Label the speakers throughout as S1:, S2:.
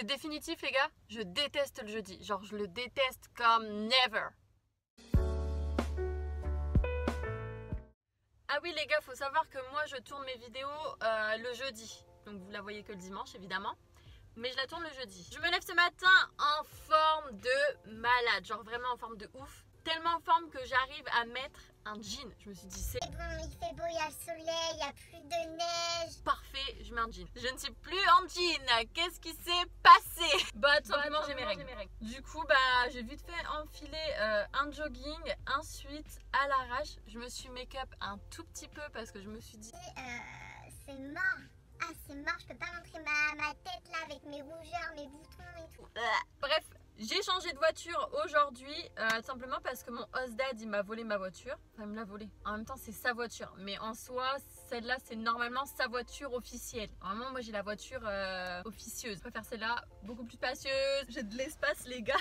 S1: C'est définitif les gars, je déteste le jeudi. Genre je le déteste comme never. Ah oui les gars, faut savoir que moi je tourne mes vidéos le jeudi. Donc vous la voyez que le dimanche évidemment. Mais je la tourne le jeudi. Je me lève ce matin en forme de malade. Genre vraiment en forme de ouf. Tellement en forme que j'arrive à mettre un jean. Je me suis dit c'est
S2: bon, il fait beau, il y a le soleil, il y a plus de neige.
S1: Parfait, je mets un jean. Je ne suis plus en jean. Qu'est-ce qui s'est passé? Bah tout simplement j'ai mes règles. Du coup bah j'ai vite fait enfiler un jogging. Ensuite à l'arrache, je me suis make-up un tout petit peu parce que je me suis dit
S2: c'est mort. Ah c'est mort, je peux pas montrer ma tête là avec mes rougeurs, mes boutons et tout.
S1: Bref, j'ai changé de voiture aujourd'hui simplement parce que mon Osdad il m'a volé ma voiture. Enfin il me l'a volé. En même temps c'est sa voiture. Mais en soi celle-là c'est normalement sa voiture officielle. Normalement moi j'ai la voiture officieuse. Je préfère celle-là beaucoup plus spacieuse. J'ai de l'espace les gars.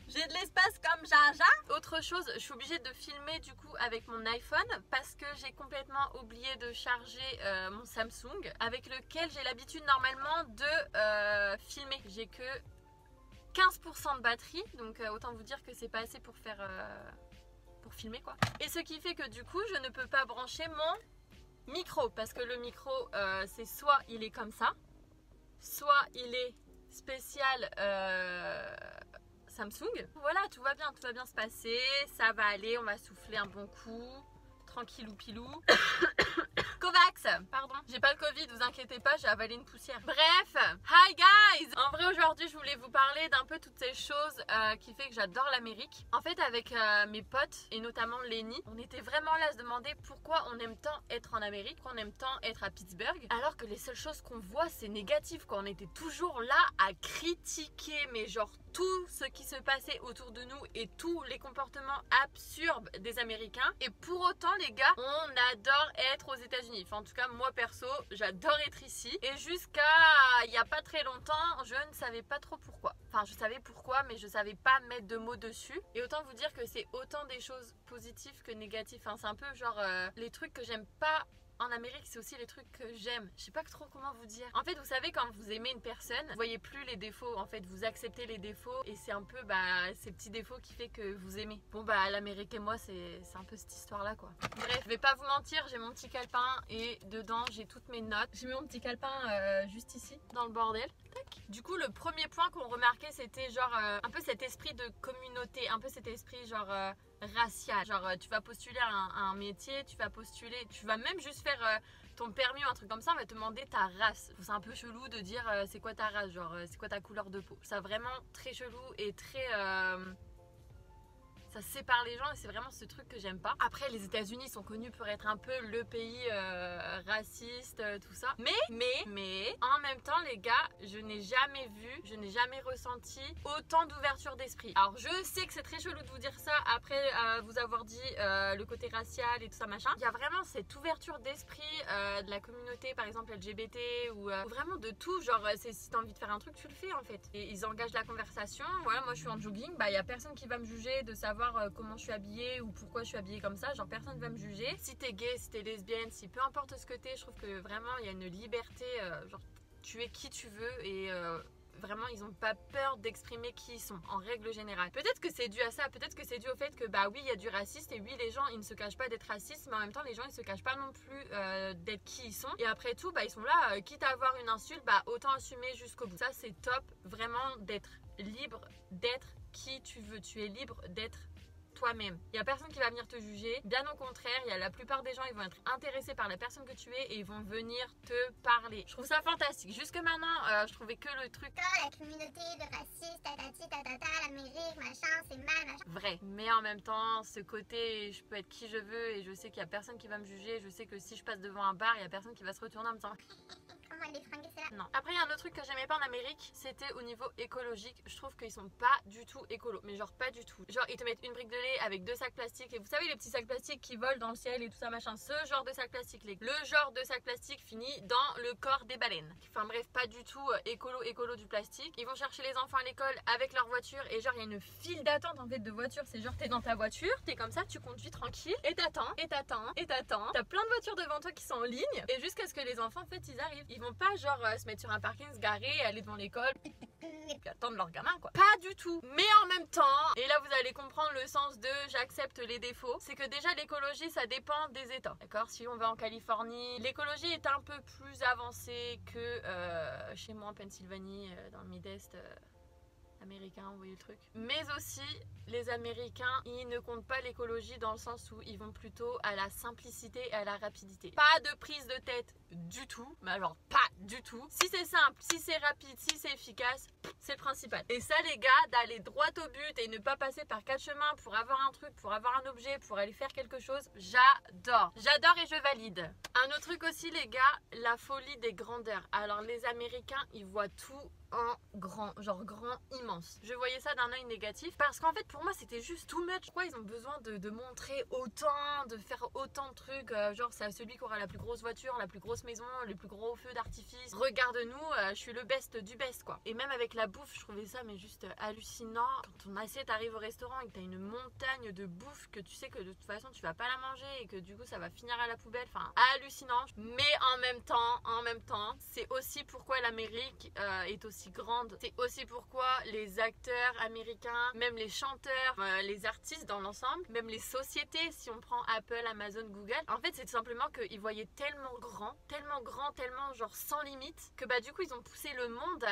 S1: J'ai de l'espace comme Jaja. Autre chose, je suis obligée de filmer du coup avec mon iPhone parce que j'ai complètement oublié de charger mon Samsung avec lequel j'ai l'habitude normalement de filmer. J'ai que 15% de batterie, donc autant vous dire que c'est pas assez pour faire pour filmer quoi. Et ce qui fait que du coup je ne peux pas brancher mon micro parce que le micro c'est soit il est comme ça, soit il est spécial Samsung. Voilà, tout va bien se passer, ça va aller, on va souffler un bon coup, tranquillou pilou. Covax, pardon, j'ai pas le Covid, vous inquiétez pas, j'ai avalé une poussière. Bref, hi guys. En vrai aujourd'hui je voulais vous parler d'un peu toutes ces choses qui fait que j'adore l'Amérique. En fait avec mes potes et notamment Lenny, on était vraiment là à se demander pourquoi on aime tant être en Amérique, pourquoi on aime tant être à Pittsburgh, alors que les seules choses qu'on voit c'est négatif quoi. On était toujours là à critiquer mais genre tout ce qui se passait autour de nous et tous les comportements absurdes des Américains. Et pour autant les gars, on adore être aux États-Unis. Enfin en tout cas moi perso, j'adore être ici. Et jusqu'à il n'y a pas très longtemps, je ne savais pas trop pourquoi. Enfin je savais pourquoi mais je savais pas mettre de mots dessus. Et autant vous dire que c'est autant des choses positives que négatives. Enfin c'est un peu genre les trucs que j'aime pas en Amérique, c'est aussi les trucs que j'aime. Je sais pas trop comment vous dire. En fait, vous savez, quand vous aimez une personne, vous voyez plus les défauts. En fait, vous acceptez les défauts et c'est un peu ces petits défauts qui fait que vous aimez. Bon, l'Amérique et moi, c'est un peu cette histoire-là, quoi. Bref, je vais pas vous mentir, j'ai mon petit calepin et dedans, j'ai toutes mes notes. J'ai mis mon petit calepin juste ici, dans le bordel. Tac. Du coup, le premier point qu'on remarquait, c'était genre un peu cet esprit de communauté, un peu cet esprit genre racial. Genre tu vas postuler à un métier, tu vas même juste faire ton permis ou un truc comme ça, on va te demander ta race. C'est un peu chelou de dire c'est quoi ta race, genre c'est quoi ta couleur de peau. C'est vraiment très chelou et très ça sépare les gens et c'est vraiment ce truc que j'aime pas. Après les États-Unis sont connus pour être un peu le pays raciste, tout ça. Mais en même temps les gars, je n'ai jamais vu, je n'ai jamais ressenti autant d'ouverture d'esprit. Alors je sais que c'est très chelou de vous dire ça après vous avoir dit le côté racial et tout ça machin. Il y a vraiment cette ouverture d'esprit de la communauté par exemple LGBT ou vraiment de tout. Genre si t'as envie de faire un truc tu le fais en fait. Et ils engagent la conversation. Voilà, moi je suis en jogging, il y a personne qui va me juger de savoir comment je suis habillée ou pourquoi je suis habillée comme ça, genre personne va me juger. Si t'es gay, si t'es lesbienne, si peu importe ce que t'es, je trouve que vraiment il y a une liberté, genre tu es qui tu veux et vraiment ils ont pas peur d'exprimer qui ils sont en règle générale. Peut-être que c'est dû à ça, peut-être que c'est dû au fait que oui il y a du raciste et oui les gens ils ne se cachent pas d'être racistes, mais en même temps les gens ils se cachent pas non plus d'être qui ils sont. Et après tout ils sont là, quitte à avoir une insulte, autant assumer jusqu'au bout. Ça c'est top, vraiment d'être libre d'être qui tu veux, tu es libre d'être toi-même. Il n'y a personne qui va venir te juger. Bien au contraire, il y a la plupart des gens, ils vont être intéressés par la personne que tu es et ils vont venir te parler. Je trouve ça fantastique. Jusque maintenant, je trouvais que le truc...
S2: La communauté de racistes, tatati, tatata, l'Amérique, machin, c'est mal, machin.
S1: Vrai. Mais en même temps, ce côté, je peux être qui je veux et je sais qu'il n'y a personne qui va me juger. Je sais que si je passe devant un bar, il n'y a personne qui va se retourner en me disant...
S2: Comment elle est fringuée, c'est là?
S1: Non. Après, il y a un autre truc que j'aimais pas en Amérique, c'était au niveau écologique. Je trouve qu'ils sont pas du tout écolo, mais genre pas du tout. Genre, ils te mettent une brique de lait avec 2 sacs plastiques. Et vous savez, les petits sacs plastiques qui volent dans le ciel et tout ça, machin. Ce genre de sac plastique, le genre de sac plastique finit dans le corps des baleines. Enfin bref, pas du tout écolo du plastique. Ils vont chercher les enfants à l'école avec leur voiture et genre, il y a une file d'attente en fait de voitures. C'est genre, t'es dans ta voiture, t'es comme ça, tu conduis tranquille et t'attends. T'as plein de voitures devant toi qui sont en ligne et jusqu'à ce que les enfants en fait ils arrivent. Ils vont pas genre se mettre sur un parking, se garer, aller devant l'école et attendre leur gamin quoi. Pas du tout. Mais en même temps, et là vous allez comprendre le sens de j'accepte les défauts, c'est que déjà l'écologie ça dépend des états. D'accord? Si on va en Californie, l'écologie est un peu plus avancée que chez moi en Pennsylvanie, dans le Mid-Est. Américains, vous voyez le truc. Mais aussi, les Américains, ils ne comptent pas l'écologie dans le sens où ils vont plutôt à la simplicité et à la rapidité. Pas de prise de tête du tout, mais alors pas du tout. Si c'est simple, si c'est rapide, si c'est efficace, c'est le principal. Et ça les gars, d'aller droit au but et ne pas passer par 4 chemins pour avoir un truc, pour avoir un objet, pour aller faire quelque chose, j'adore. J'adore et je valide. Un autre truc aussi les gars, la folie des grandeurs. Alors les Américains, ils voient tout en grand, genre grand, immense. Je voyais ça d'un œil négatif parce qu'en fait pour moi c'était juste too much. Pourquoi ils ont besoin de montrer autant, de faire autant de trucs, genre c'est celui qui aura la plus grosse voiture, la plus grosse maison, les plus gros feux d'artifice. Regarde-nous, je suis le best du best quoi. Et même avec la bouffe, je trouvais ça mais juste hallucinant. Quand ton assiette arrive au restaurant et que t'as une montagne de bouffe que tu sais que de toute façon tu vas pas la manger et que du coup ça va finir à la poubelle, enfin hallucinant. Mais en même temps, c'est aussi pourquoi l'Amérique est aussi grande. C'est aussi pourquoi les acteurs américains, même les chanteurs, les artistes dans l'ensemble, même les sociétés, si on prend Apple, Amazon, Google, en fait c'est tout simplement qu'ils voyaient tellement grand, tellement genre sans limite, que bah du coup ils ont poussé le monde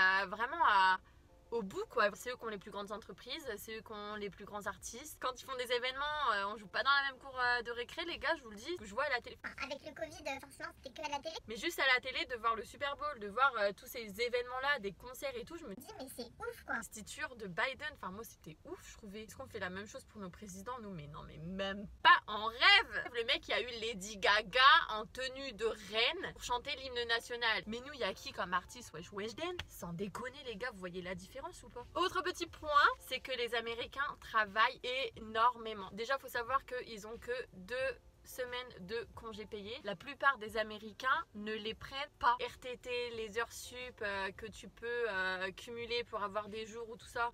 S1: au bout quoi. C'est eux qui ont les plus grandes entreprises, c'est eux qui ont les plus grands artistes. Quand ils font des événements, on joue pas dans la même cour de récré les gars, je vous le dis. Je vois à la télé.
S2: Avec le Covid, forcément c'était que à la télé.
S1: Mais juste à la télé, de voir le Super Bowl, de voir tous ces événements là, des concerts et tout, je me dis
S2: Mais c'est ouf quoi.
S1: l'investiture de Biden, enfin moi c'était ouf je trouvais. Est-ce qu'on fait la même chose pour nos présidents nous? Mais non mais même pas en rêve. Le mec il a eu Lady Gaga en tenue de reine pour chanter l'hymne national. Mais nous il y a qui comme artiste? Wesh Weshden? Sans déconner les gars, vous voyez la différence ou pas? Autre petit point, c'est que les Américains travaillent énormément. Déjà faut savoir qu'ils ont que 2 semaines de congés payés. La plupart des Américains ne les prennent pas. RTT, les heures sup que tu peux cumuler pour avoir des jours ou tout ça.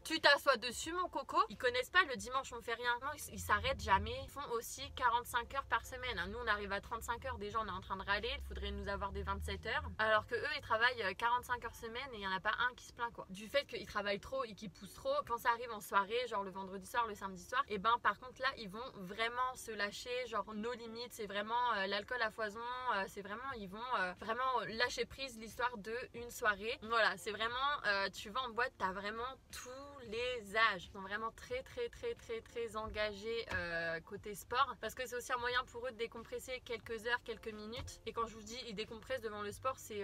S1: Tu t'assois dessus mon coco. Ils connaissent pas le dimanche on fait rien. Non, ils s'arrêtent jamais. Ils font aussi 45 heures par semaine. Nous on arrive à 35 heures. Déjà on est en train de râler. Il faudrait nous avoir des 27 heures. Alors que eux ils travaillent 45 heures semaine et il y en a pas un qui se plaint quoi. Du fait qu'ils travaillent trop et qu'ils poussent trop. Quand ça arrive en soirée, genre le vendredi soir, le samedi soir, et ben par contre là ils vont vraiment se lâcher. Genre nos limites, c'est vraiment l'alcool à foison. C'est vraiment, ils vont vraiment lâcher prise l'histoire de une soirée. Voilà, c'est vraiment, tu vas en boîte, t'as vraiment tout les âges. Ils sont vraiment très engagés côté sport parce que c'est aussi un moyen pour eux de décompresser quelques heures, quelques minutes. Et quand je vous dis ils décompressent devant le sport, c'est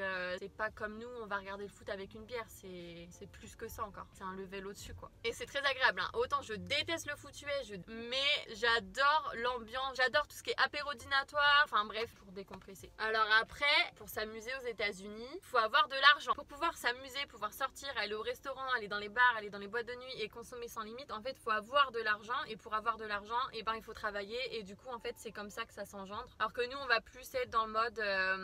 S1: pas comme nous on va regarder le foot avec une bière, c'est plus que ça encore, c'est un level au-dessus quoi. Et c'est très agréable hein. Autant je déteste le foot US, mais j'adore l'ambiance, j'adore tout ce qui est apérodinatoire, enfin bref, pour décompresser. Alors après, pour s'amuser aux États-Unis, il faut avoir de l'argent. Pour pouvoir s'amuser, pouvoir sortir, aller au restaurant, aller dans les bars, aller dans les boîtes de nuit et consommer sans limite, en fait il faut avoir de l'argent, et pour avoir de l'argent et ben il faut travailler, et du coup en fait c'est comme ça que ça s'engendre. Alors que nous on va plus être dans le mode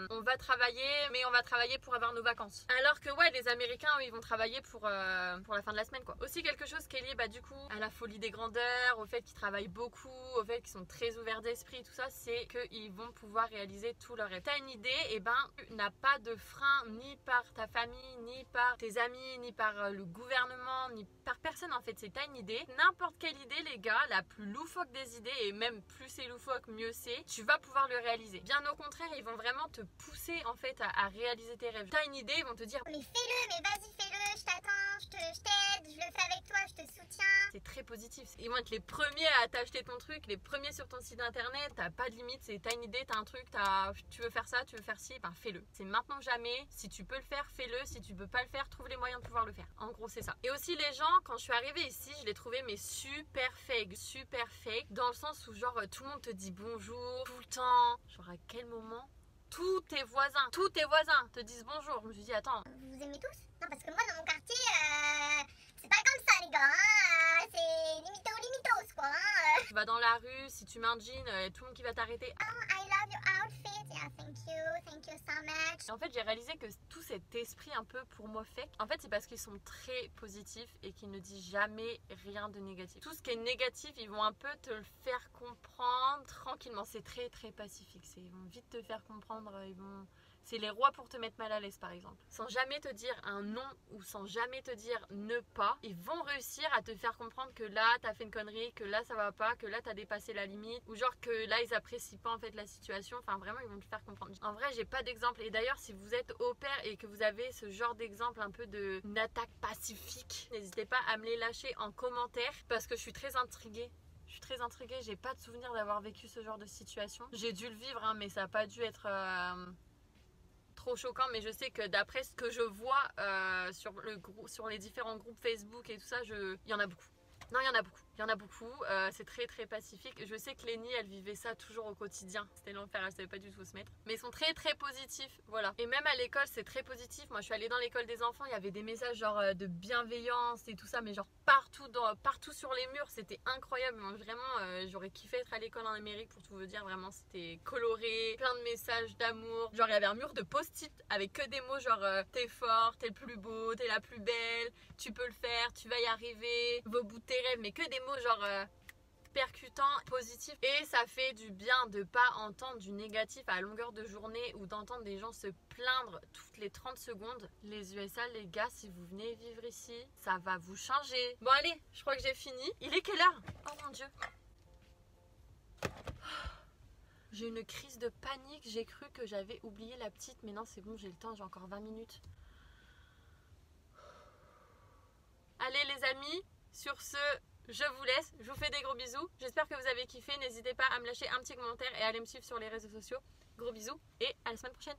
S1: on va travailler, mais on va travailler pour avoir nos vacances. Alors que ouais, les Américains eux, ils vont travailler pour la fin de la semaine quoi. Aussi quelque chose qui est lié bah du coup à la folie des grandeurs, au fait qu'ils travaillent beaucoup, au fait qu'ils sont très ouverts d'esprit, tout ça, c'est qu'ils vont pouvoir réaliser tous leurs rêves. T'as une idée, et ben tu n'as pas de frein ni par ta famille, ni par tes amis, ni par le gouvernement, ni par personne en fait. C'est t'as une idée, n'importe quelle idée les gars, la plus loufoque des idées, et même plus c'est loufoque mieux c'est, tu vas pouvoir le réaliser. Bien au contraire, ils vont vraiment te pousser en fait à réaliser tes rêves. T'as une idée, ils vont te dire
S2: mais fais-le, mais vas-y fais-le, je t'attends, je t'aide, je le fais avec toi, je te soutiens.
S1: C'est très positif. Ils vont être les premiers à t'acheter ton truc, les premiers sur ton site internet. T'as pas de limite, c'est t'as une idée, t'as un truc, tu veux faire ça, tu veux faire ci, ben fais-le. C'est maintenant jamais. Si tu peux le faire, fais-le. Si tu peux pas le faire, trouve les moyens de pouvoir le faire. En gros c'est ça. Et aussi les gens, quand je suis arrivée ici, je les trouvais mais super fake, dans le sens où genre tout le monde te dit bonjour tout le temps. Genre à quel moment tous tes voisins te disent bonjour? Je me suis dit attends,
S2: vous aimez tous? Non parce que moi dans mon quartier c'est pas comme ça les gars hein, c'est limitos quoi hein.
S1: tu vas dans la rue, si tu mets un jean, tout le monde qui va t'arrêter.
S2: Oh, I love your outfit, yeah thank you so much.
S1: Et en fait j'ai réalisé que tout cet esprit un peu pour moi fake, en fait c'est parce qu'ils sont très positifs et qu'ils ne disent jamais rien de négatif. Tout ce qui est négatif ils vont un peu te le faire comprendre tranquillement. C'est très pacifique, ils vont vite te faire comprendre, C'est les rois pour te mettre mal à l'aise par exemple. Sans jamais te dire un non ou sans jamais te dire ne pas, ils vont réussir à te faire comprendre que là t'as fait une connerie, que là ça va pas, que là t'as dépassé la limite, ou genre que là ils apprécient pas en fait la situation. Enfin vraiment ils vont te faire comprendre. En vrai j'ai pas d'exemple, et d'ailleurs si vous êtes au pair et que vous avez ce genre d'exemple un peu d'une attaque pacifique, n'hésitez pas à me les lâcher en commentaire parce que je suis très intriguée. Je suis très intriguée, j'ai pas de souvenir d'avoir vécu ce genre de situation. J'ai dû le vivre hein, mais ça a pas dû être trop choquant, mais je sais que d'après ce que je vois sur les différents groupes Facebook et tout ça, il y en a beaucoup. Non, il y en a beaucoup. Il y en a beaucoup. C'est très très pacifique. Je sais que Lenny, elle vivait ça toujours au quotidien. C'était l'enfer, elle savait pas du tout où se mettre. Mais ils sont très très positifs. Voilà. Et même à l'école, c'est très positif. Moi, je suis allée dans l'école des enfants. Il y avait des messages genre de bienveillance et tout ça, mais genre partout sur les murs. C'était incroyable. Moi, vraiment, j'aurais kiffé être à l'école en Amérique pour tout vous dire. Vraiment, c'était coloré. Plein de messages d'amour. Genre, il y avait un mur de post-it avec que des mots genre t'es fort, t'es le plus beau, t'es la plus belle, tu peux le faire, tu vas y arriver, va au bout de tes rêves, mais que des mots genre percutants, positifs. Et ça fait du bien de pas entendre du négatif à longueur de journée ou d'entendre des gens se plaindre toutes les 30 secondes. Les USA, les gars, si vous venez vivre ici, ça va vous changer. Bon allez, je crois que j'ai fini. Il est quelle heure? Oh mon dieu. J'ai une crise de panique, j'ai cru que j'avais oublié la petite, mais non c'est bon, j'ai le temps, j'ai encore 20 minutes. Allez les amis, sur ce, je vous laisse, je vous fais des gros bisous. J'espère que vous avez kiffé, n'hésitez pas à me lâcher un petit commentaire et à aller me suivre sur les réseaux sociaux. Gros bisous et à la semaine prochaine.